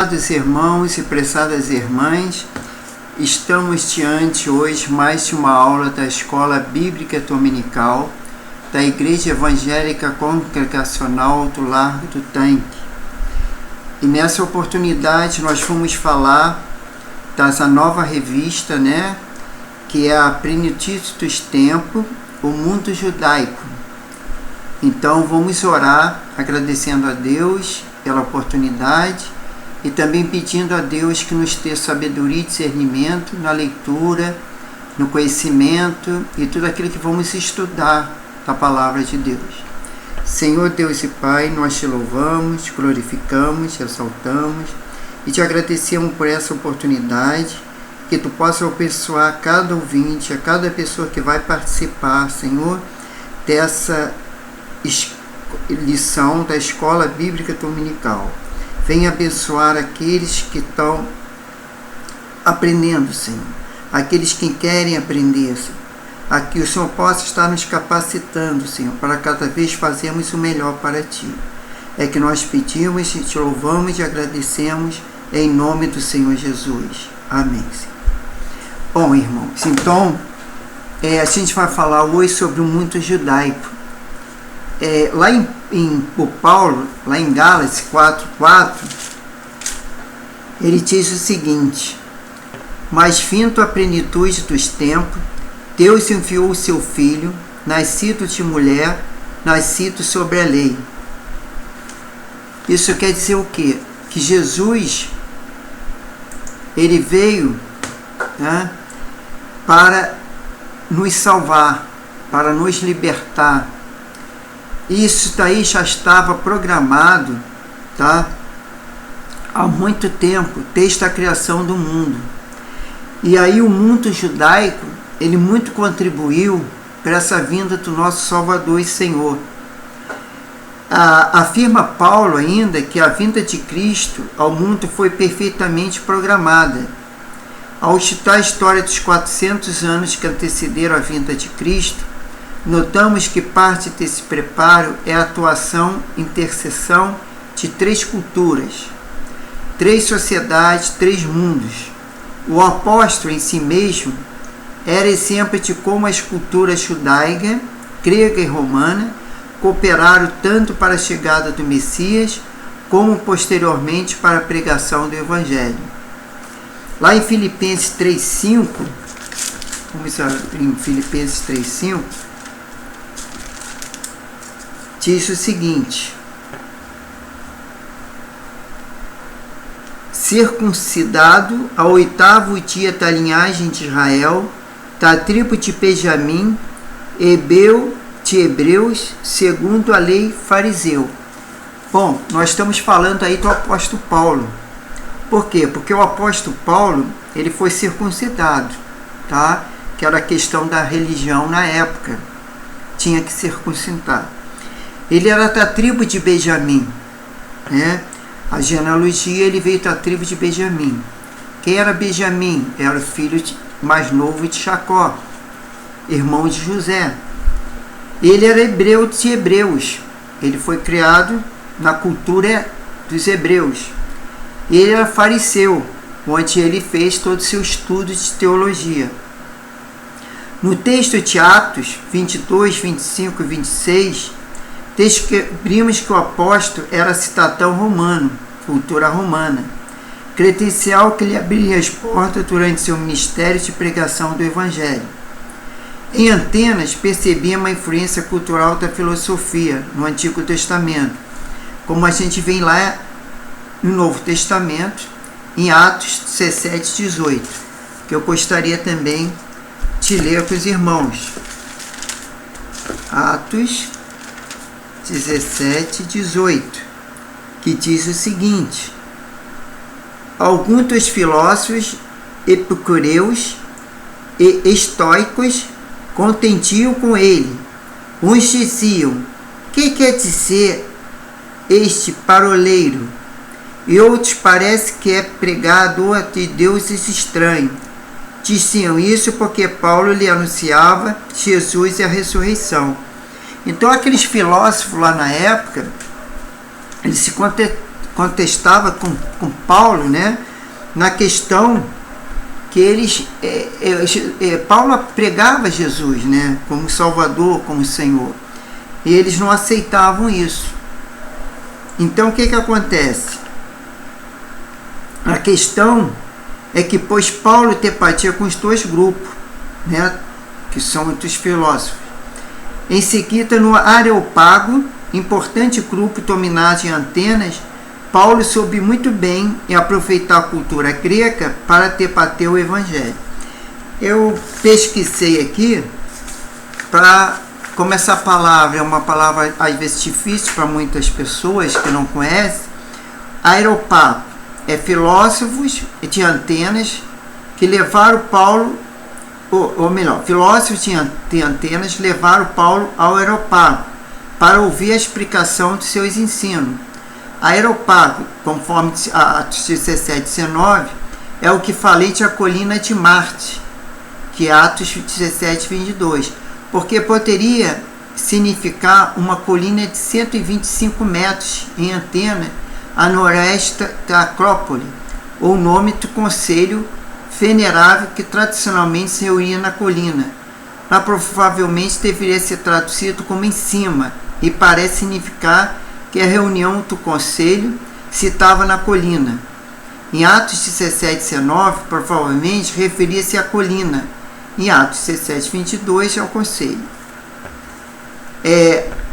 Prezados irmãos e prezadas irmãs, estamos diante hoje mais de uma aula da Escola Bíblica Dominical da Igreja Evangélica Congregacional do Largo do Tanque. E nessa oportunidade nós vamos falar dessa nova revista, que é a Plenitude dos Tempos, o Mundo Judaico. Então vamos orar agradecendo a Deus pela oportunidade e também pedindo a Deus que nos dê sabedoria e discernimento na leitura, no conhecimento e tudo aquilo que vamos estudar da Palavra de Deus. Senhor Deus e Pai, nós te louvamos, te glorificamos, te exaltamos e te agradecemos por essa oportunidade, que tu possa abençoar cada ouvinte, a cada pessoa que vai participar, Senhor, dessa lição da Escola Bíblica Dominical. Venha abençoar aqueles que estão aprendendo, Senhor. Aqueles que querem aprender, Senhor. Aqui o Senhor possa estar nos capacitando, Senhor, para cada vez fazermos o melhor para Ti. É que nós pedimos, te louvamos e agradecemos em nome do Senhor Jesus. Amém, Senhor. Bom, irmãos, então, a gente vai falar hoje sobre o mundo judaico. Lá o Paulo, lá em Gálatas 4:4, ele diz o seguinte: mas vindo a plenitude dos tempos, Deus enviou o seu Filho, nascido de mulher, nascido sobre a lei. Isso quer dizer o quê? Que Jesus, ele veio para nos salvar, para nos libertar. Isso daí já estava programado, há muito tempo, desde a criação do mundo. E aí o mundo judaico, ele muito contribuiu para essa vinda do nosso Salvador e Senhor. Afirma Paulo ainda que a vinda de Cristo ao mundo foi perfeitamente programada. Ao citar a história dos 400 anos que antecederam a vinda de Cristo, notamos que parte desse preparo é a atuação, intercessão de 3 culturas, 3 sociedades, 3 mundos. O apóstolo em si mesmo era exemplo de como as culturas judaica, grega e romana cooperaram tanto para a chegada do Messias, como posteriormente para a pregação do Evangelho. Lá em Filipenses 3:5, vamos abrir em Filipenses 3:5, diz o seguinte: circuncidado ao 8º dia da linhagem de Israel, da tribo de Benjamim, hebreu de hebreus, segundo a lei fariseu. Bom, nós estamos falando aí do apóstolo Paulo. Por quê? Porque o apóstolo Paulo, ele foi circuncidado, que era a questão da religião na época, tinha que circuncidar. Ele era da tribo de Benjamim, A genealogia, ele veio da tribo de Benjamim. Quem era Benjamim? Era o filho mais novo de Jacó, irmão de José. Ele era hebreu de hebreus. Ele foi criado na cultura dos hebreus. Ele era fariseu, onde ele fez todo o seu estudo de teologia. No texto de Atos 22, 25 e 26, descobrimos que o apóstolo era cidadão romano, cultura romana, credencial que lhe abriria as portas durante seu ministério de pregação do Evangelho. Em Atenas, percebíamos a influência cultural da filosofia no Antigo Testamento, como a gente vê lá no Novo Testamento, em Atos 17, 18, que eu gostaria também de ler com os irmãos. Atos 17, 18, que diz o seguinte: alguns dos filósofos epicureus e estoicos contendiam com ele. Uns diziam: que quer dizer este paroleiro? E outros parece que é pregador de deuses estranhos. Diziam isso porque Paulo lhe anunciava Jesus e a ressurreição. Então aqueles filósofos lá na época, eles se contestava com Paulo, né, na questão que Paulo pregava Jesus, né, como Salvador, como Senhor, e eles não aceitavam isso. Então o que acontece? A questão é que, pois Paulo tepatia com os dois grupos, né, que são os filósofos. Em seguida, no Areópago, importante grupo dominado em Atenas, Paulo soube muito bem aproveitar a cultura grega para debater o Evangelho. Eu pesquisei aqui, como essa palavra é uma palavra às vezes difícil para muitas pessoas que não conhecem, Areópago é filósofos de Atenas que levaram Paulo, ou melhor, filósofos de Atenas levaram Paulo ao Areópago para ouvir a explicação de seus ensinos. Areópago, conforme Atos 17, 19, é o que falei de a colina de Marte, que é Atos 17, 22, porque poderia significar uma colina de 125 metros em Atenas, a noroeste da Acrópole, ou nome do conselho venerável que tradicionalmente se reunia na colina, mas provavelmente deveria ser traduzido como em cima, e parece significar que a reunião do conselho se estava na colina. Em Atos 17, 19, provavelmente referia-se à colina, em Atos 17, 22 ao conselho.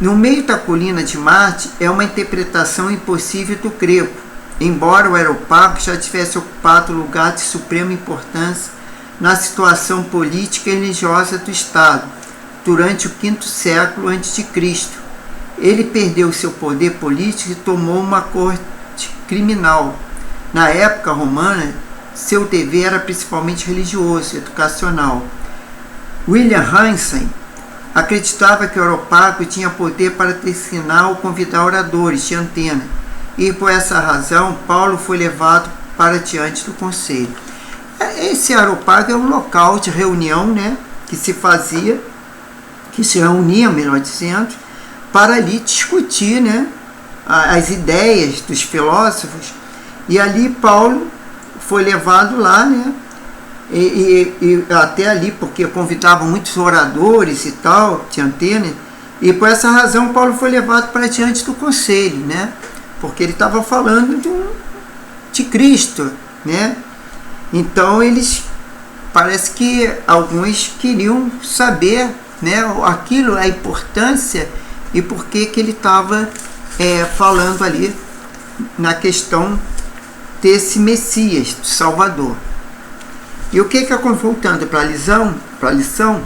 No meio da colina de Marte é uma interpretação impossível do grego, embora o Areópago já tivesse ocupado lugar de suprema importância na situação política e religiosa do Estado durante o V século a.C. Ele perdeu seu poder político e tomou uma corte criminal. Na época romana, seu dever era principalmente religioso, educacional. William Hansen acreditava que o Areópago tinha poder para designar ou convidar oradores de Atenas, e por essa razão Paulo foi levado para diante do conselho. Esse Areópago é um local de reunião, né, que se reunia, melhor dizendo, para ali discutir, né, as ideias dos filósofos, e ali Paulo foi levado lá, né, e até ali, porque convidavam muitos oradores e tal, de Atenas, e por essa razão Paulo foi levado para diante do conselho, né, porque ele estava falando de Cristo, né. Então eles, parece que alguns queriam saber, né, aquilo, a importância e por que ele estava falando ali na questão desse Messias, do Salvador. E o que voltando para a lição,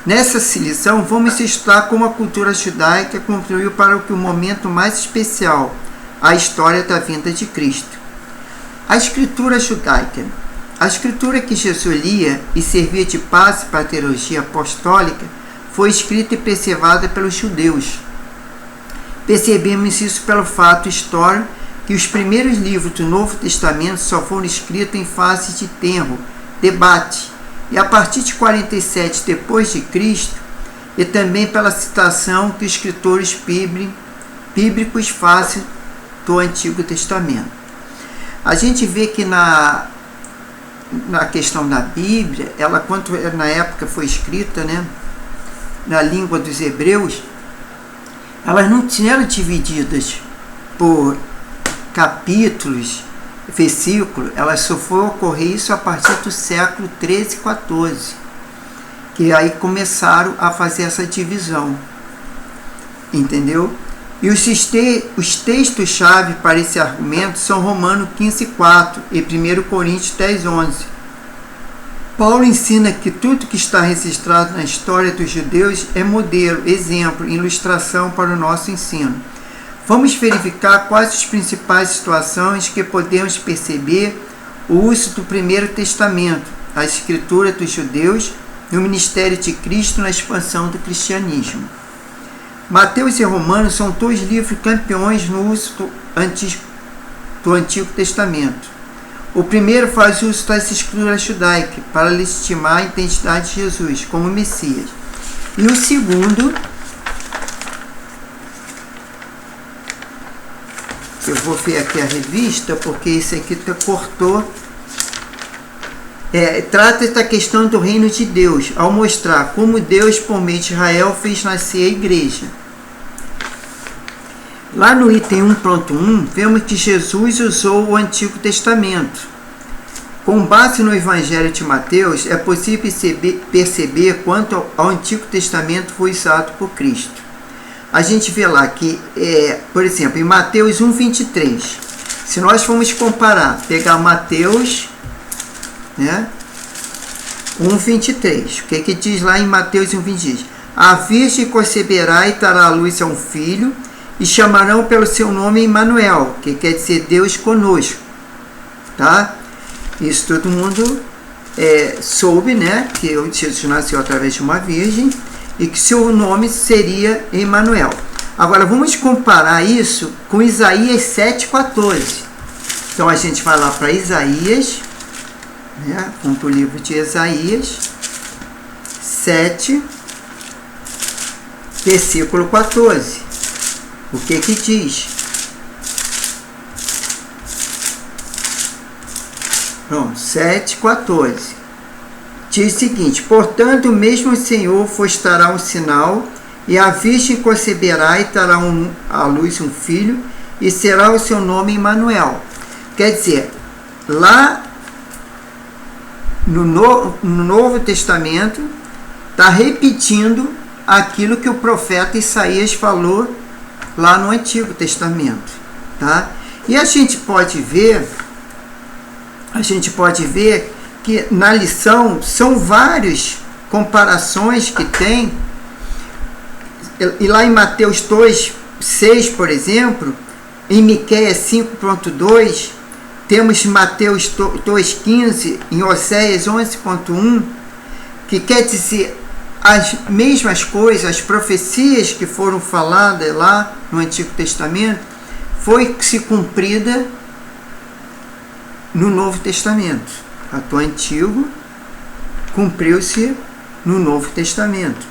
nessa lição vamos estudar como a cultura judaica contribuiu para o momento mais especial, a história da vinda de Cristo. A escritura judaica. A escritura que Jesus lia e servia de base para a teologia apostólica foi escrita e preservada pelos judeus. Percebemos isso pelo fato histórico que os primeiros livros do Novo Testamento só foram escritos em fase de tenro, debate, e a partir de 47 depois de Cristo, e também pela citação que os escritores bíblicos fazem do Antigo Testamento. A gente vê que na questão da Bíblia, ela, quando na época foi escrita, né, na língua dos hebreus, elas não eram divididas por capítulos, versículos, elas só foram ocorrer isso a partir do século 13 e 14, que aí começaram a fazer essa divisão, entendeu? E os textos-chave para esse argumento são Romanos 15:4 e 1 Coríntios 10:11. Paulo ensina que tudo que está registrado na história dos judeus é modelo, exemplo, ilustração para o nosso ensino. Vamos verificar quais as principais situações que podemos perceber o uso do Primeiro Testamento, a escritura dos judeus, no ministério de Cristo na expansão do cristianismo. Mateus e Romanos são dois livros campeões no uso do Antigo Testamento. O primeiro faz uso das escrituras judaicas para legitimar a identidade de Jesus como Messias. E o segundo eu vou ver aqui a revista, porque esse aqui cortou. Trata da questão do reino de Deus, ao mostrar como Deus, por meio de Israel, fez nascer a igreja. Lá no item 1.1, vemos que Jesus usou o Antigo Testamento. Com base no Evangelho de Mateus, é possível perceber quanto ao Antigo Testamento foi usado por Cristo. A gente vê lá que, por exemplo, em Mateus 1,23, se nós formos comparar, pegar Mateus, né, 1,23, o que diz lá em Mateus 1,23? A virgem conceberá e dará à luz a um filho, e chamarão pelo seu nome Emmanuel, que quer dizer Deus conosco, tá? Isso todo mundo soube, né, que Jesus nasceu através de uma virgem e que seu nome seria Emmanuel. Agora vamos comparar isso com Isaías 7,14. Então a gente vai lá para Isaías, né, vamos para o livro de Isaías 7, versículo 14. O que diz? Pronto, 7,14. Diz o seguinte: portanto, mesmo o Senhor vos dará um sinal, e a virgem conceberá e dará à luz um filho, e será o seu nome Emmanuel. Quer dizer, lá no Novo Testamento, está repetindo aquilo que o profeta Isaías falou lá no Antigo Testamento, tá? E a gente pode ver que na lição são várias comparações que tem, e lá em Mateus 2,6, por exemplo, em Miqueias 5,2, temos Mateus 2,15, em Oséias 11,1, que quer dizer as mesmas coisas, as profecias que foram faladas lá no Antigo Testamento, foi se cumprida no Novo Testamento. O Antigo cumpriu-se no Novo Testamento.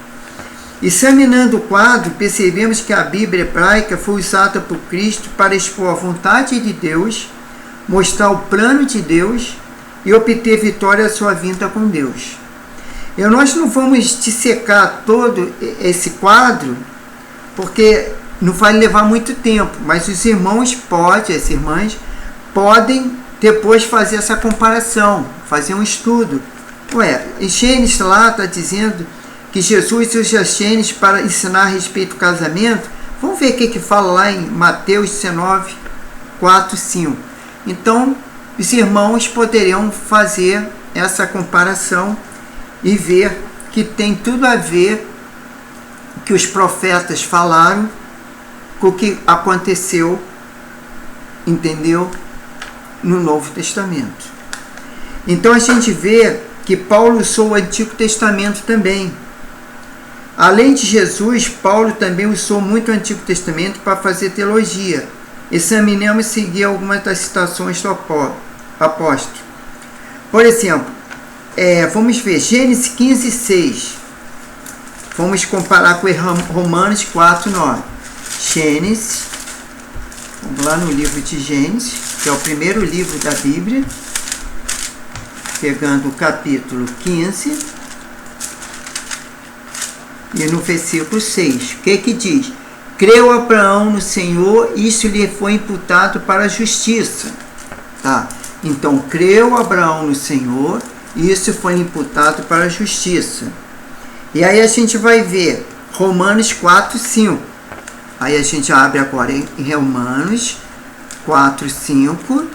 Examinando o quadro, percebemos que a Bíblia hebraica foi usada por Cristo para expor a vontade de Deus, mostrar o plano de Deus e obter vitória à sua vinda com Deus. Nós não vamos dissecar todo esse quadro, porque não vai levar muito tempo, mas os irmãos as irmãs podem depois fazer essa comparação, fazer um estudo. Em Gênesis lá está dizendo que Jesus usa Gênesis para ensinar a respeito do casamento. Vamos ver o que fala lá em Mateus 19, 4, 5. Então, os irmãos poderiam fazer essa comparação e ver que tem tudo a ver que os profetas falaram com o que aconteceu, entendeu, no Novo Testamento. Então a gente vê que Paulo usou o Antigo Testamento também. Além de Jesus, Paulo também usou muito o Antigo Testamento para fazer teologia. Examinamos e seguir algumas das citações do apóstolo. Por exemplo, vamos ver Gênesis 15, 6. Vamos comparar com Romanos 4, 9. Gênesis, vamos lá no livro de Gênesis, que é o primeiro livro da Bíblia, pegando o capítulo 15, e no versículo 6, o que diz? Creu Abraão no Senhor, isso lhe foi imputado para a justiça. Tá? Então, creu Abraão no Senhor, isso foi imputado para a justiça. E aí a gente vai ver Romanos 4, 5. Aí a gente abre agora em Romanos 4, 5.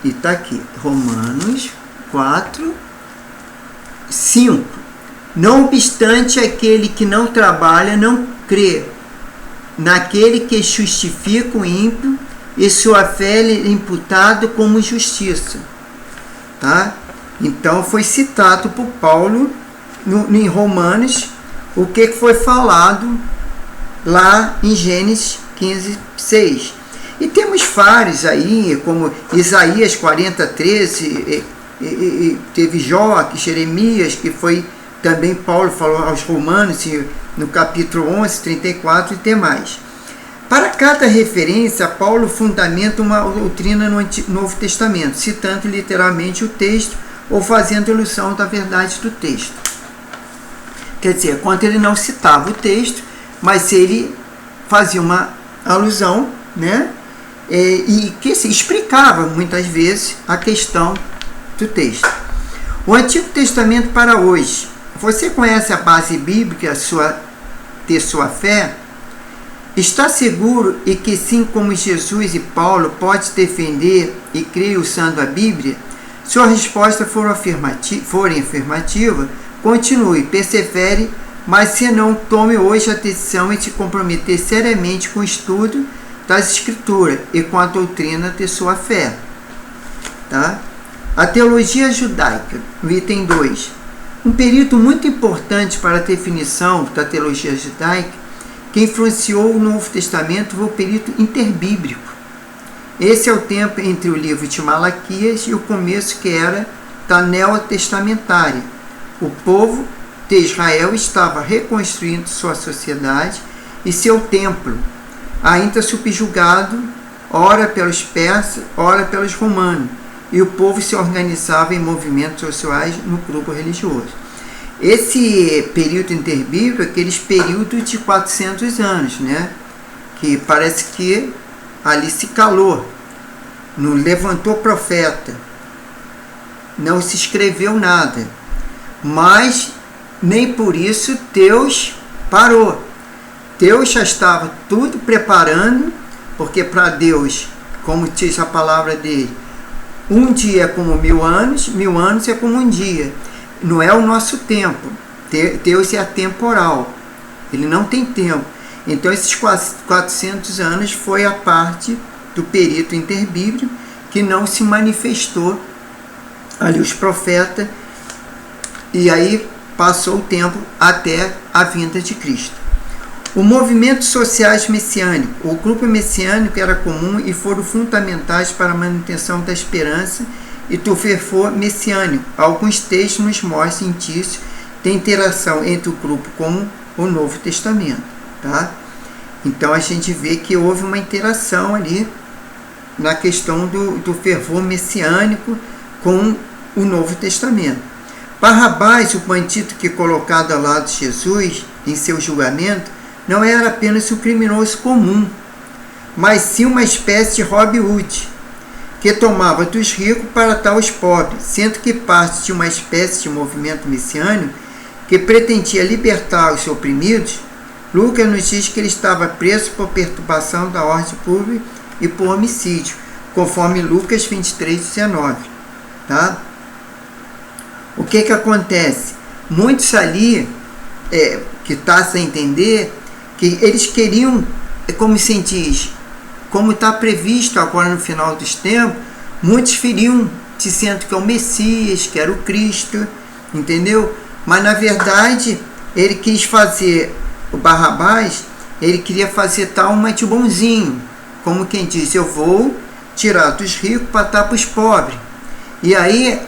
E está aqui, Romanos 4, 5. Não obstante, aquele que não trabalha não crê naquele que justifica o ímpio, e sua fé é imputado como justiça. Tá? Então foi citado por Paulo em Romanos o que foi falado lá em Gênesis 15, 6. E temos vários aí, como Isaías 40, 13, e teve Jó, Jeremias, que foi também Paulo falou aos Romanos, no capítulo 11, 34 e tem mais. Para cada referência, Paulo fundamenta uma doutrina no Novo Testamento, citando literalmente o texto ou fazendo alusão da verdade do texto. Quer dizer, quando ele não citava o texto, mas ele fazia uma alusão, né? E que se explicava muitas vezes a questão do texto. O Antigo Testamento para hoje. Você conhece a base bíblica, ter sua fé? Está seguro e que sim, como Jesus e Paulo pode defender e crer usando a Bíblia? Sua resposta for afirmativa, continue, persevere, mas se não, tome hoje a decisão de se comprometer seriamente com o estudo das Escrituras e com a doutrina de sua fé. Tá? A teologia judaica, no item 2. Um período muito importante para a definição da teologia judaica que influenciou o Novo Testamento foi o período interbíblico. Esse é o tempo entre o livro de Malaquias e o começo que era da neotestamentária. O povo de Israel estava reconstruindo sua sociedade e seu templo, ainda subjugado, ora pelos persas, ora pelos romanos, e o povo se organizava em movimentos sociais no grupo religioso. Esse período interbíblico é aqueles períodos de 400 anos, né? Que parece que ali se calou, não levantou profeta, não se escreveu nada, mas nem por isso Deus parou. Deus já estava tudo preparando, porque para Deus, como diz a palavra dele, um dia é como 1000 anos é como um dia. Não é o nosso tempo. Deus é atemporal. Ele não tem tempo. Então, esses 400 anos foi a parte do período interbíblico que não se manifestou ali os profetas. E aí passou o tempo até a vinda de Cristo. O movimento sociais messiânico. O grupo messiânico era comum e foram fundamentais para a manutenção da esperança e do fervor messiânico. Alguns textos nos mostram indícios de interação entre o grupo com o Novo Testamento. Tá? Então a gente vê que houve uma interação ali na questão do fervor messiânico com o Novo Testamento. Barrabás, o bandido que colocado ao lado de Jesus em seu julgamento, não era apenas um criminoso comum, mas sim uma espécie de Robin Hood, que tomava dos ricos para dar aos pobres, sendo que parte de uma espécie de movimento messiânico que pretendia libertar os oprimidos. Lucas nos diz que ele estava preso por perturbação da ordem pública e por homicídio, conforme Lucas 23:19. Tá? O que acontece? Muitos ali, que está sem entender, que eles queriam, como se diz, como está previsto agora no final dos tempos, muitos feriam dizendo que é o Messias, que era o Cristo, entendeu? Mas na verdade ele quis fazer, o Barrabás, ele queria fazer tal de bonzinho, como quem diz, eu vou tirar dos ricos para dar para os pobres. E aí,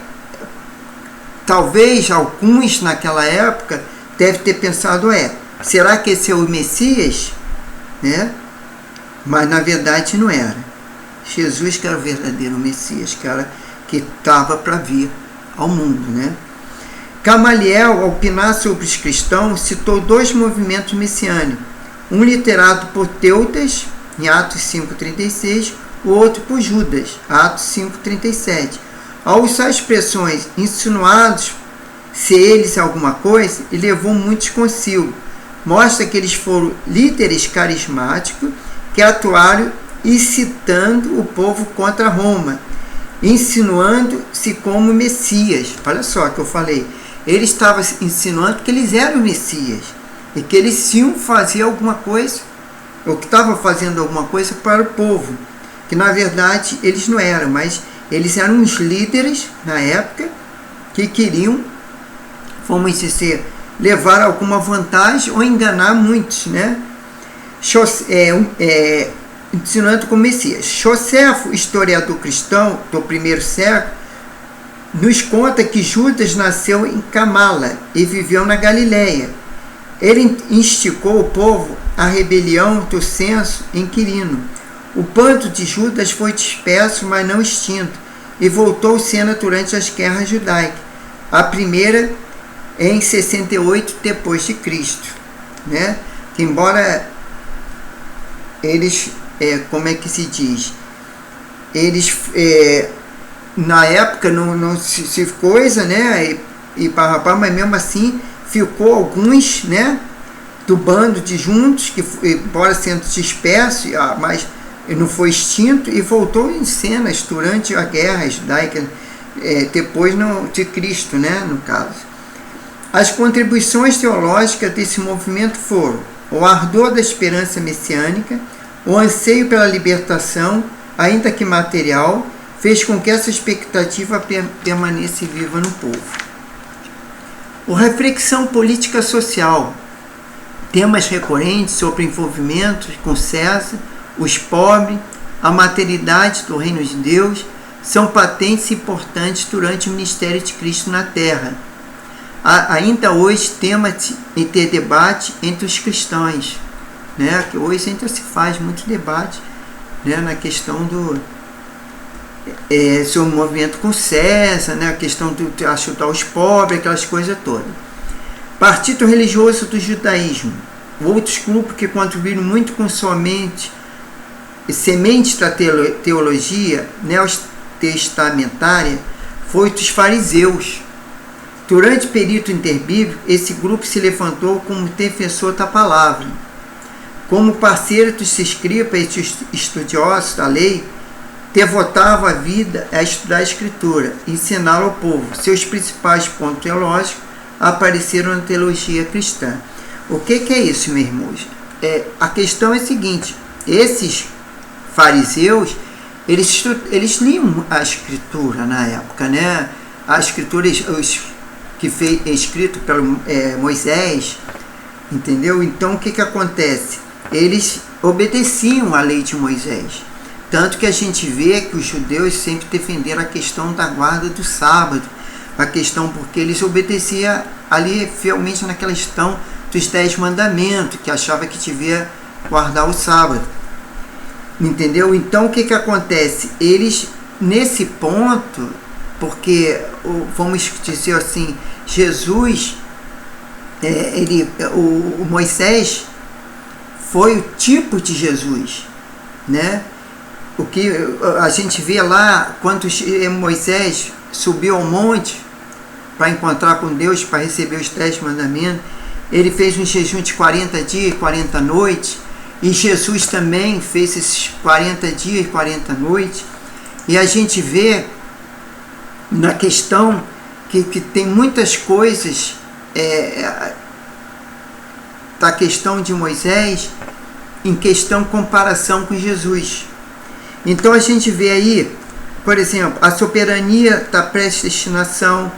talvez alguns naquela época devem ter pensado, será que esse é o Messias? Né? Mas na verdade não era. Jesus que era o verdadeiro Messias, que estava para vir ao mundo. Né? Gamaliel, ao opinar sobre os cristãos, citou 2 movimentos messiânicos, um liderado por Teudas, em Atos 5,36, o outro por Judas, Atos 5,37. Ao usar expressões insinuadas, se eles alguma coisa, e levou muitos consigo. Mostra que eles foram líderes carismáticos que atuaram incitando o povo contra Roma, insinuando-se como Messias. Olha só que eu falei. Ele estava insinuando que eles eram Messias e que eles iam fazer alguma coisa, ou que estavam fazendo alguma coisa para o povo, que na verdade eles não eram, mas eles eram os líderes na época que queriam, vamos dizer, levar alguma vantagem ou enganar muitos, né? Insinuando como Messias. Joséfo, historiador cristão do primeiro século, nos conta que Judas nasceu em Camala e viveu na Galileia. Ele instigou o povo a rebelião do censo em Quirino. O bando de Judas foi disperso, mas não extinto, e voltou cena durante as guerras judaicas. A primeira em 68 depois de Cristo, né? Que embora eles, como é que se diz? Eles na época não se coisa, né? E papapá, mas mesmo assim ficou alguns, né? Do bando de juntos, que embora sendo disperso, mas não foi extinto, e voltou em cenas durante a guerra judaica, depois de Cristo, né? No caso. As contribuições teológicas desse movimento foram o ardor da esperança messiânica, o anseio pela libertação, ainda que material, fez com que essa expectativa permanecesse viva no povo. A reflexão política social, temas recorrentes sobre envolvimento com César, os pobres, a materialidade do reino de Deus, são patentes e importantes durante o ministério de Cristo na Terra. Ainda hoje tema de ter debate entre os cristãos, né? Que hoje ainda se faz muito debate, né? Na questão do seu movimento com César, né? A questão de ajudar os pobres, aquelas coisas todas. Partido religioso do judaísmo, outros grupos que contribuíram muito com somente sementes da teologia neotestamentária foi dos fariseus. Durante o período interbíblico, esse grupo se levantou como defensor da palavra. Como parceiro dos escribas e dos estudiosos da lei, devotava a vida a estudar a Escritura e ensiná-la ao povo. Seus principais pontos teológicos apareceram na teologia cristã. O que é isso, meus irmãos? A questão é a seguinte: esses fariseus, eles liam a Escritura na época, né? A Escritura que foi escrito pelo Moisés, entendeu? Então o que acontece? Eles obedeciam à lei de Moisés, tanto que a gente vê que os judeus sempre defenderam a questão da guarda do sábado, a questão porque eles obedeciam ali fielmente naquela questão dos 10 mandamentos, que achava que devia guardar o sábado, entendeu? Então o que acontece? Eles, nesse ponto, porque, vamos dizer assim, Jesus, o Moisés foi o tipo de Jesus, né? O que a gente vê lá, quando Moisés subiu ao monte para encontrar com Deus, para receber os 10 mandamentos, ele fez um jejum de 40 dias e 40 noites, e Jesus também fez esses 40 dias e 40 noites, e a gente vê na questão que tem muitas coisas da questão de Moisés em questão comparação com Jesus. Então a gente vê aí, por exemplo, a soberania da predestinação,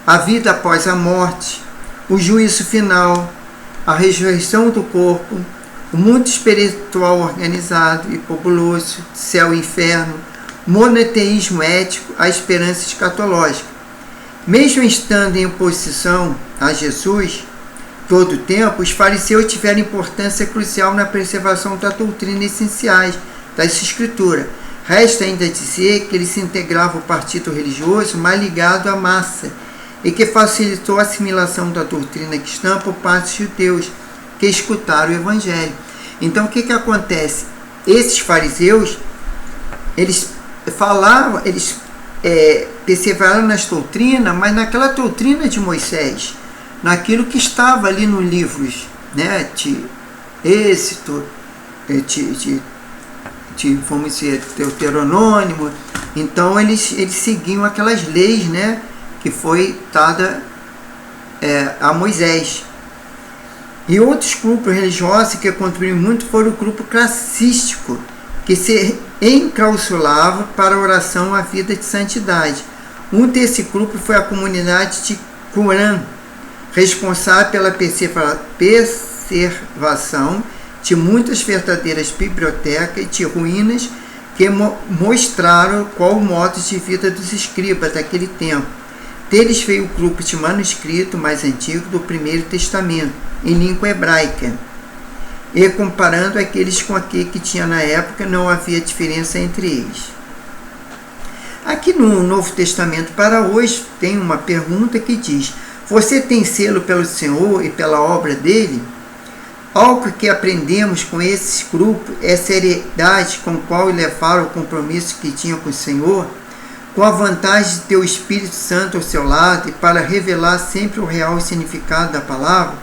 a vida após a morte, o juízo final, a ressurreição do corpo, o mundo espiritual organizado e populoso, céu e inferno, monoteísmo ético, a esperança escatológica. Mesmo estando em oposição a Jesus todo o tempo, os fariseus tiveram importância crucial na preservação da doutrina essenciais das Escrituras. Resta ainda dizer que eles se integravam ao partido religioso mais ligado à massa e que facilitou a assimilação da doutrina cristã por parte dos judeus que escutaram o Evangelho. Então o que acontece? Esses fariseus, eles falavam, eles perseveraram nas doutrinas, mas naquela doutrina de Moisés, naquilo que estava ali nos livros, né, de Êxodo, vamos dizer, Deuteronômio. Então eles seguiam aquelas leis, né, que foi dada a Moisés. E outros grupos religiosos que contribuíram muito foram o grupo classístico, que se enclausulava para a oração à vida de santidade. Um desse grupo foi a comunidade de Qumran, responsável pela preservação de muitas verdadeiras bibliotecas e de ruínas que mostraram qual o modo de vida dos escribas daquele tempo. Deles veio o grupo de manuscrito mais antigo do Primeiro Testamento, em língua hebraica. e comparando aqueles com aquele que tinha na época, não havia diferença entre eles. Aqui no Novo Testamento para hoje tem uma pergunta que diz: você tem selo pelo Senhor e pela obra dele? Algo que aprendemos com esse grupo é a seriedade com a qual levaram o compromisso que tinham com o Senhor, com a vantagem de ter o Espírito Santo ao seu lado e para revelar sempre o real significado da palavra.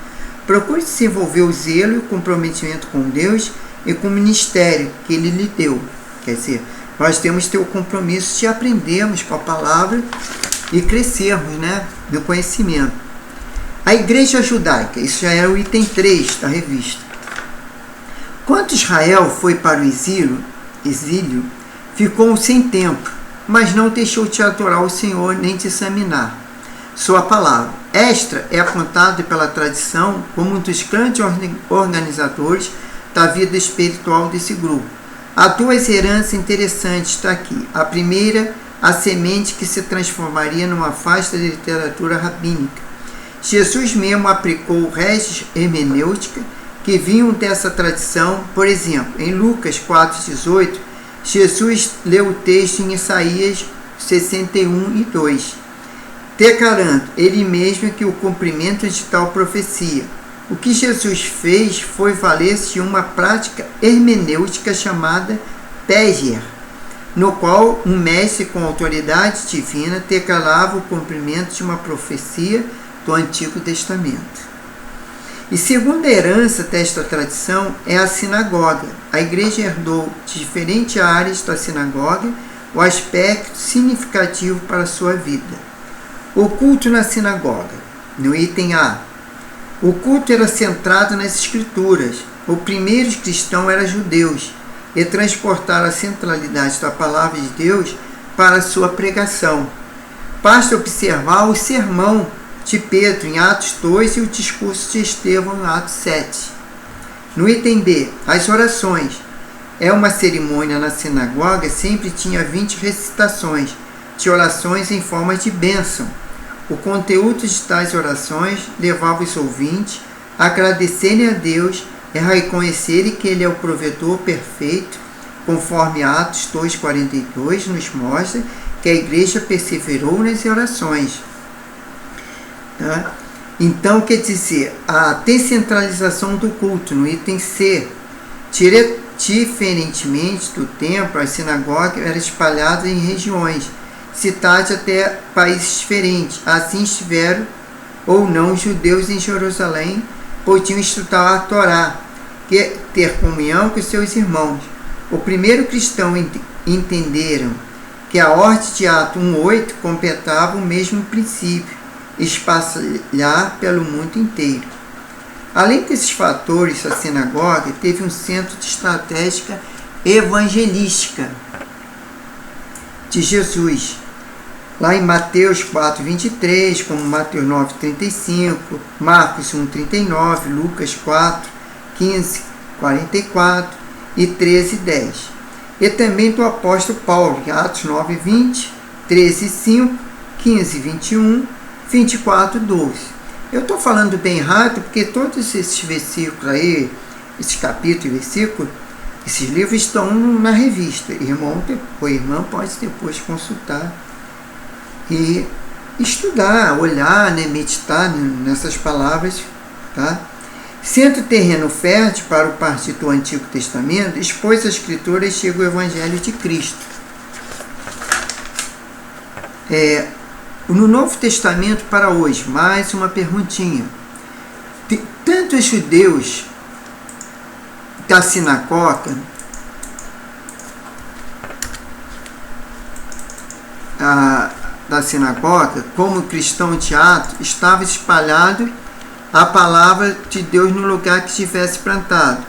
Procure desenvolver o zelo e o comprometimento com Deus e com o ministério que Ele lhe deu. Quer dizer, nós temos que ter o compromisso de aprendermos com a palavra e crescermos, no conhecimento. A igreja judaica, isso já é o item 3 da revista. Quando Israel foi para o exílio, ficou sem tempo, mas não deixou de adorar o Senhor nem de examinar sua palavra. Esta é apontada pela tradição como um dos grandes organizadores da vida espiritual desse grupo. Há duas heranças interessantes aqui. A primeira, a semente que se transformaria numa faixa de literatura rabínica. Jesus mesmo aplicou regras hermenêuticas que vinham dessa tradição. Por exemplo, em Lucas 4,18, Jesus leu o texto em Isaías 61:2, declarando ele mesmo que o cumprimento de tal profecia. O que Jesus fez foi valer-se de uma prática hermenêutica chamada Péger, no qual um mestre com autoridade divina declarava o cumprimento de uma profecia do Antigo Testamento. E segunda herança desta tradição é a sinagoga. A igreja herdou de diferentes áreas da sinagoga o aspecto significativo para a sua vida. O culto na sinagoga. No item A. O culto era centrado nas escrituras. O primeiro cristão era judeus e transportaram a centralidade da palavra de Deus para a sua pregação. Basta observar o sermão de Pedro em Atos 2 e o discurso de Estevão em Atos 7. No item B, as orações. É uma cerimônia na sinagoga, sempre tinha 20 recitações de orações em forma de bênção. O conteúdo de tais orações levava os ouvintes a agradecerem a Deus e a reconhecerem que Ele é o provedor perfeito, conforme Atos 2,42 nos mostra que a igreja perseverou nas orações. Então, quer dizer, a descentralização do culto, no item C. Diferentemente do templo, a sinagoga era espalhada em regiões, cidades até países diferentes. Assim estiveram ou não os judeus em Jerusalém, podiam estudar a Torá, ter comunhão com seus irmãos. O primeiro cristão entenderam que a ordem de Atos 1,8 completava o mesmo princípio, espalhar pelo mundo inteiro. Além desses fatores, a sinagoga teve um centro de estratégia evangelística de Jesus. Lá em Mateus 4,23, como Mateus 9,35, Marcos 1,39, Lucas 4,15, 44 e 13,10. E também do apóstolo Paulo, em Atos 9,20, 13,5, 15,21, 24:12. Eu estou falando bem rápido porque todos esses versículos aí, esses capítulos e versículos, esses livros estão na revista. O irmão pode depois consultar e estudar, olhar, meditar nessas palavras, tá? Sendo terreno fértil para o partido do Antigo Testamento, expôs a Escritura e chega o Evangelho de Cristo. No Novo Testamento para hoje, mais uma perguntinha. Tanto os judeus da sinagoga, como o cristão de Atos, estava espalhado a palavra de Deus no lugar que estivesse plantado.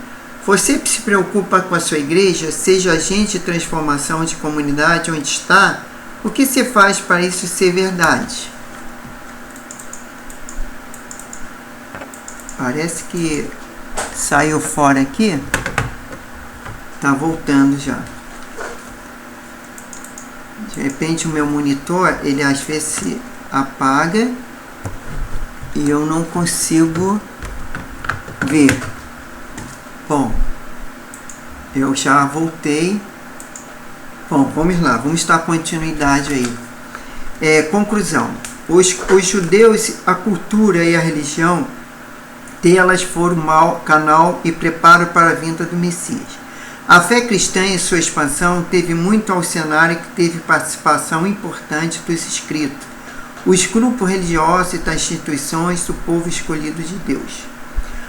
Você se preocupa com a sua igreja, seja agente de transformação de comunidade onde está? O que você faz para isso ser verdade? Parece que saiu fora aqui. Tá voltando já. De repente o meu monitor, ele às vezes se apaga e eu não consigo ver. Bom, eu já voltei. Bom, vamos lá, vamos dar continuidade aí. Conclusão. Os judeus, a cultura e a religião delas foram mau canal e preparo para a vinda do Messias. A fé cristã em sua expansão teve muito ao cenário que teve participação importante dos escritos, os grupos religiosos e das instituições do povo escolhido de Deus.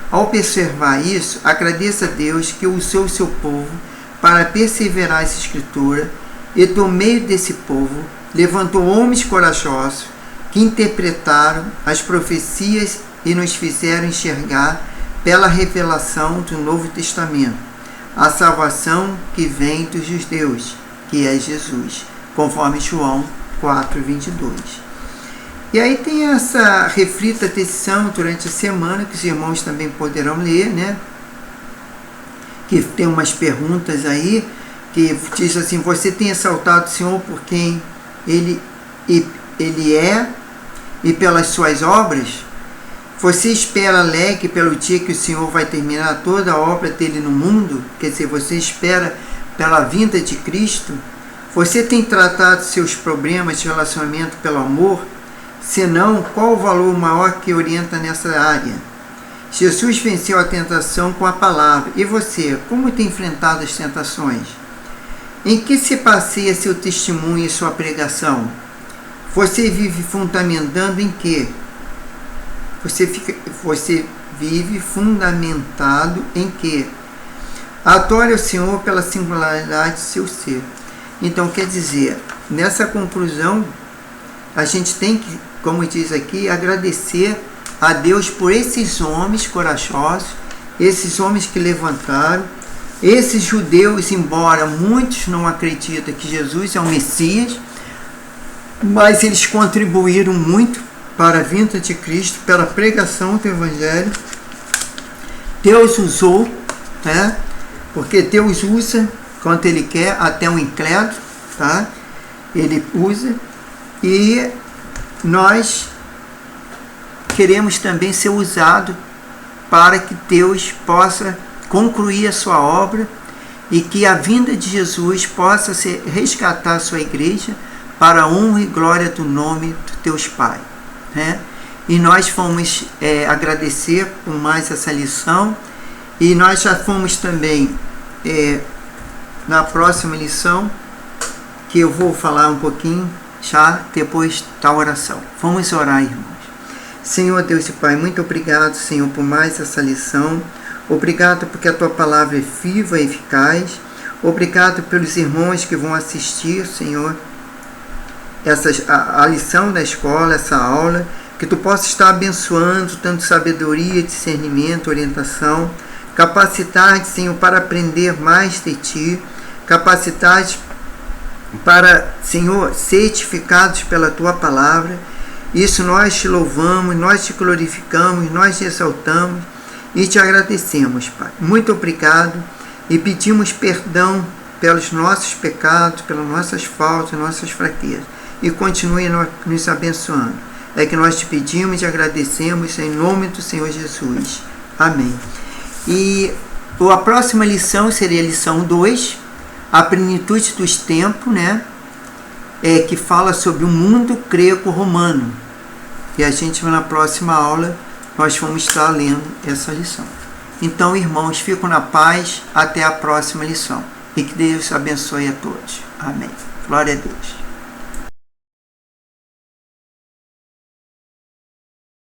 Ao observar isso, agradeça a Deus que usou seu povo para perseverar essa escritura e do meio desse povo levantou homens corajosos que interpretaram as profecias e nos fizeram enxergar pela revelação do Novo Testamento a salvação que vem dos judeus, que é Jesus, conforme João 4:22. E aí tem essa reflita atenção durante a semana, que os irmãos também poderão ler, né? Que tem umas perguntas aí, que diz assim: você tem exaltado o Senhor por quem Ele é e pelas suas obras? Você espera alegre pelo dia que o Senhor vai terminar toda a obra dele no mundo? Quer dizer, você espera pela vinda de Cristo? Você tem tratado seus problemas de relacionamento pelo amor? Se não, qual o valor maior que orienta nessa área? Jesus venceu a tentação com a palavra. E você, como tem enfrentado as tentações? Em que se passeia seu testemunho e sua pregação? Você vive fundamentando em quê? Você vive fundamentado em quê? Adore o Senhor pela singularidade de seu ser. Então, quer dizer, nessa conclusão, a gente tem que, como diz aqui, agradecer a Deus por esses homens corajosos, esses homens que levantaram, esses judeus, embora muitos não acreditem que Jesus é o Messias, mas eles contribuíram muito para a vinda de Cristo, pela pregação do Evangelho. Deus usou, né? Porque Deus usa quando Ele quer, até um incrédulo, tá? Ele usa, e nós queremos também ser usados para que Deus possa concluir a sua obra e que a vinda de Jesus possa resgatar a sua igreja para a honra e glória do nome do Deus Pai. Né? E nós fomos agradecer por mais essa lição, e nós já fomos também na próxima lição, que eu vou falar um pouquinho já depois da oração. Vamos orar, irmãos. Senhor Deus e Pai, muito obrigado, Senhor, por mais essa lição. Obrigado porque a Tua palavra é viva e eficaz. Obrigado pelos irmãos que vão assistir, Senhor, a lição da escola, essa aula, que Tu possa estar abençoando, dando sabedoria, discernimento, orientação, capacidade, Senhor, para aprender mais de Ti, capacidade para, Senhor, ser edificados pela Tua palavra. Isso nós Te louvamos, nós Te glorificamos, nós Te exaltamos e Te agradecemos, Pai. Muito obrigado, e pedimos perdão pelos nossos pecados, pelas nossas faltas, nossas fraquezas. E continue nos abençoando. É que nós Te pedimos e agradecemos em nome do Senhor Jesus. Amém. E a próxima lição seria a lição 2, a plenitude dos tempos, né? Que fala sobre o mundo greco-romano. E a gente, na próxima aula, nós vamos estar lendo essa lição. Então, irmãos, fico na paz. Até a próxima lição. E que Deus abençoe a todos. Amém. Glória a Deus.